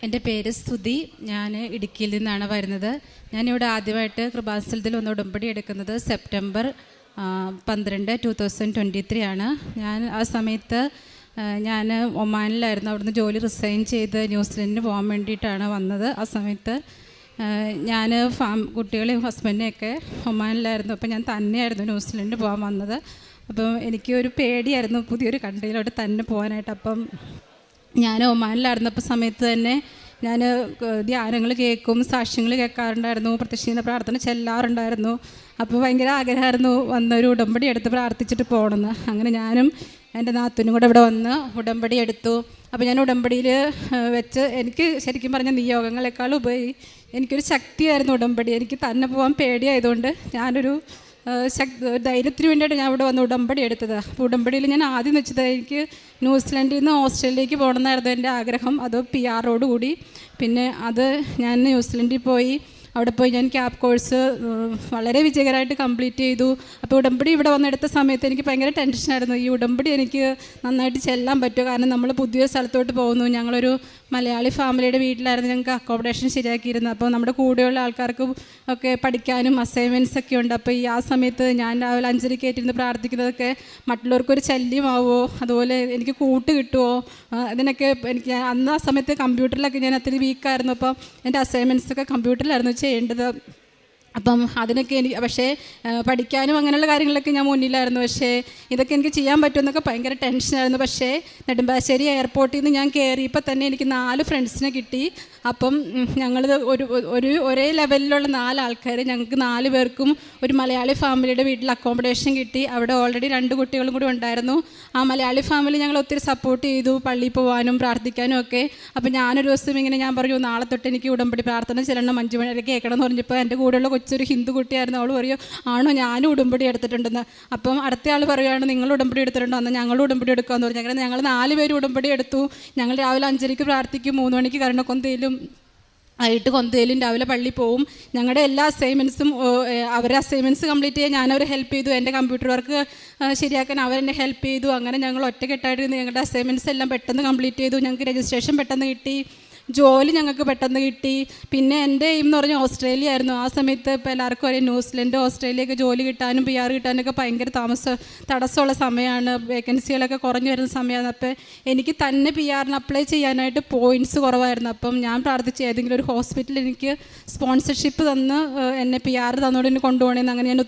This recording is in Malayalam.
എൻ്റെ പേര് സ്തുതി. ഞാൻ ഇടുക്കിയിൽ നിന്നാണ് വരുന്നത്. ഞാനിവിടെ ആദ്യമായിട്ട് കൃപാസനത്തിൽ ഒന്ന് ഉടമ്പടി എടുക്കുന്നത് സെപ്റ്റംബർ 12, 2023 ആണ്. ഞാൻ ആ സമയത്ത് ഞാൻ ഒമാനിലായിരുന്നു. അവിടുന്ന് ജോലി റിസൈൻ ചെയ്ത് ന്യൂസിലൻഡിന് പോകാൻ വേണ്ടിയിട്ടാണ് വന്നത്. ആ സമയത്ത് ഞാൻ കുട്ടികളെയും ഹസ്ബൻഡിനെയൊക്കെ ഒമാനിലായിരുന്നു. അപ്പോൾ ഞാൻ തന്നെയായിരുന്നു ന്യൂസിലൻഡിന് പോകാൻ വന്നത്. അപ്പം എനിക്ക് ഒരു പേടിയായിരുന്നു പുതിയൊരു കൺട്രിയിലോട്ട് തന്നെ പോകാനായിട്ട്. അപ്പം ഞാൻ ഒമാനിലായിരുന്നപ്പോൾ സമയത്ത് തന്നെ ഞാൻ ധ്യാനങ്ങൾ കേൾക്കും, സാക്ഷ്യങ്ങൾ കേൾക്കാറുണ്ടായിരുന്നു, പ്രത്യക്ഷീന പ്രാർത്ഥന ചെല്ലാറുണ്ടായിരുന്നു. അപ്പോൾ ഭയങ്കര ആഗ്രഹമായിരുന്നു വന്നൊരു ഉടമ്പടി എടുത്ത് പ്രാർത്ഥിച്ചിട്ട് പോകണമെന്ന്. അങ്ങനെ ഞാനും എൻ്റെ നാത്തൂനും കൂടെ ഇവിടെ വന്ന് ഉടമ്പടി എടുത്തു. അപ്പോൾ ഞാൻ ഉടമ്പടിയിൽ വെച്ച് എനിക്ക് ശരിക്കും പറഞ്ഞാൽ നിയോഗങ്ങളെക്കാൾ ഉപരി എനിക്കൊരു ശക്തിയായിരുന്നു ഉടമ്പടി. എനിക്ക് തന്നെ പോകാൻ പേടിയായതുകൊണ്ട് ഞാനൊരു ധൈര്യത്തിന് വേണ്ടിയിട്ട് ഞാൻ ഇവിടെ വന്ന് ഉടമ്പടി എടുത്തത്. അപ്പോൾ ഉടമ്പടിയിൽ ഞാൻ ആദ്യം വെച്ചത് എനിക്ക് ന്യൂസിലൻഡിൽ നിന്ന് ഓസ്ട്രേലിയയിലേക്ക് പോകണമെന്നായിരുന്നു എൻ്റെ ആഗ്രഹം. അത് PR കൂടി. പിന്നെ അത് ഞാൻ ന്യൂസിലൻഡിൽ പോയി. അവിടെ പോയി ഞാൻ ക്യാബ് കോഴ്സ് വളരെ വിജയകരമായിട്ട് കംപ്ലീറ്റ് ചെയ്തു. അപ്പോൾ ഉടമ്പടി ഇവിടെ വന്നെടുത്ത സമയത്ത് എനിക്ക് ഭയങ്കര ടെൻഷനായിരുന്നു. ഈ ഉടമ്പടി എനിക്ക് നന്നായിട്ട് ചെല്ലാൻ പറ്റുമോ? കാരണം നമ്മൾ പുതിയ സ്ഥലത്തോട്ട് പോകുന്നു. ഞങ്ങളൊരു മലയാളി ഫാമിലിയുടെ വീട്ടിലായിരുന്നു ഞങ്ങൾക്ക് അക്കോമഡേഷൻ ശരിയാക്കിയിരുന്നത്. അപ്പോൾ നമ്മുടെ കൂടെയുള്ള ആൾക്കാർക്ക് ഒക്കെ പഠിക്കാനും അസൈൻമെൻറ്റ്സ് ഒക്കെ ഉണ്ട്. അപ്പോൾ ആ സമയത്ത് ഞാൻ രാവിലെ 5:30 കയറ്റിരുന്ന് പ്രാർത്ഥിക്കുന്നതൊക്കെ മറ്റുള്ളവർക്കൊരു ശല്യമാവുമോ, അതുപോലെ എനിക്ക് കൂട്ട് കിട്ടുമോ, ഇതിനൊക്കെ എനിക്ക് അന്ന് ആ സമയത്ത് കമ്പ്യൂട്ടറിലൊക്കെ ഞാൻ അത്രയും വീക്കായിരുന്നു. അപ്പോൾ എൻ്റെ അസൈൻമെൻറ്റ്സൊക്കെ കമ്പ്യൂട്ടറിലായിരുന്നു ചെയ്യേണ്ടത്. അപ്പം അതിനൊക്കെ എനിക്ക് പക്ഷേ പഠിക്കാനും അങ്ങനെയുള്ള കാര്യങ്ങളൊക്കെ ഞാൻ മുന്നിലായിരുന്നു. പക്ഷേ ഇതൊക്കെ എനിക്ക് ചെയ്യാൻ പറ്റുമെന്നൊക്കെ ഭയങ്കര ടെൻഷനായിരുന്നു. പക്ഷേ നെടുമ്പാശ്ശേരി എയർപോർട്ടിൽ നിന്ന് ഞാൻ കയറിയപ്പോൾ തന്നെ എനിക്ക് 4 ഫ്രണ്ട്സിനെ കിട്ടി. അപ്പം ഞങ്ങൾ ഒരേ ലെവലിലുള്ള 4 ആൾക്കാർ, ഞങ്ങൾക്ക് 4 പേർക്കും ഒരു മലയാളി ഫാമിലിയുടെ വീട്ടിൽ അക്കോമഡേഷൻ കിട്ടി. അവിടെ ഓൾറെഡി 2 കുട്ടികളും കൂടി ഉണ്ടായിരുന്നു. ആ മലയാളി ഫാമിലി ഞങ്ങൾ ഒത്തിരി സപ്പോർട്ട് ചെയ്തു, പള്ളിയിൽ പോകാനും പ്രാർത്ഥിക്കാനും ഒക്കെ. അപ്പം ഞാനൊരു ദിവസം ഇങ്ങനെ ഞാൻ പറഞ്ഞു, നാളെ തൊട്ട് എനിക്ക് ഉടമ്പടി പ്രാർത്ഥന ചെല്ലണം, 5 മണി വരെ കേൾക്കണം എന്ന് പറഞ്ഞപ്പോൾ എൻ്റെ കൂടെയുള്ള കൊച്ചൊരു ഹിന്ദു കുട്ടിയായിരുന്നു. അവൾ പറയും, ആണോ ഞാനും ഉടമ്പടി എടുത്തിട്ടുണ്ടെന്ന്. അപ്പം അടുത്ത ആൾ പറയുകയാണ്, നിങ്ങൾ ഉടമ്പടി എടുത്തിട്ടുണ്ടോ? എന്നാൽ ഞങ്ങൾ ഉടമ്പടി എടുക്കാമെന്ന് പറഞ്ഞു. അങ്ങനെ ഞങ്ങൾ 4 പേര് ഉടമ്പടി എടുത്തു. ഞങ്ങൾ രാവിലെ 5:30 പ്രാർത്ഥിക്കും, 3 മണിക്ക് കരുണക്കൊന്തയിലും ആയിട്ട് കൊന്തയിലും രാവിലെ പള്ളി പോവും. ഞങ്ങളുടെ എല്ലാ അസൈൻമെൻറ്റ്സും അവരുടെ അസൈൻമെൻറ്റ്സ് കംപ്ലീറ്റ് ചെയ്യാൻ ഞാനവരെ ഹെൽപ്പ് ചെയ്തു. എൻ്റെ കമ്പ്യൂട്ടർ വർക്ക് ശരിയാക്കാൻ അവരെന്നെ ഹെൽപ്പ് ചെയ്തു. അങ്ങനെ ഞങ്ങൾ ഒറ്റക്കെട്ടായിട്ട് ഞങ്ങളുടെ അസൈൻമെൻറ്റ്സ് എല്ലാം പെട്ടെന്ന് കംപ്ലീറ്റ് ചെയ്തു. ഞങ്ങൾക്ക് രജിസ്ട്രേഷൻ പെട്ടെന്ന് കിട്ടി, ജോലി ഞങ്ങൾക്ക് പെട്ടെന്ന് കിട്ടി. പിന്നെ എൻ്റെ എയിം എന്ന് പറഞ്ഞാൽ ഓസ്ട്രേലിയ ആയിരുന്നു. ആ സമയത്ത് ഇപ്പോൾ എല്ലാവർക്കും അറിയാം, ന്യൂസിലൻഡ് ഓസ്ട്രേലിയയൊക്കെ ജോലി കിട്ടാനും PR കിട്ടാനൊക്കെ ഭയങ്കര തടസ്സമുള്ള സമയമാണ്. വേക്കൻസികളൊക്കെ കുറഞ്ഞു വരുന്ന സമയമാണ്. അപ്പോൾ എനിക്ക് തന്നെ PRന് അപ്ലൈ ചെയ്യാനായിട്ട് പോയിൻറ്റ്സ് കുറവായിരുന്നു. അപ്പം ഞാൻ പ്രാർത്ഥിച്ച് ഏതെങ്കിലും ഒരു ഹോസ്പിറ്റലിൽ എനിക്ക് സ്പോൺസർഷിപ്പ് തന്ന് എന്നെ PR തന്നോട് എന്നെ കൊണ്ടുപോകണമെന്ന്. അങ്ങനെ ഞാൻ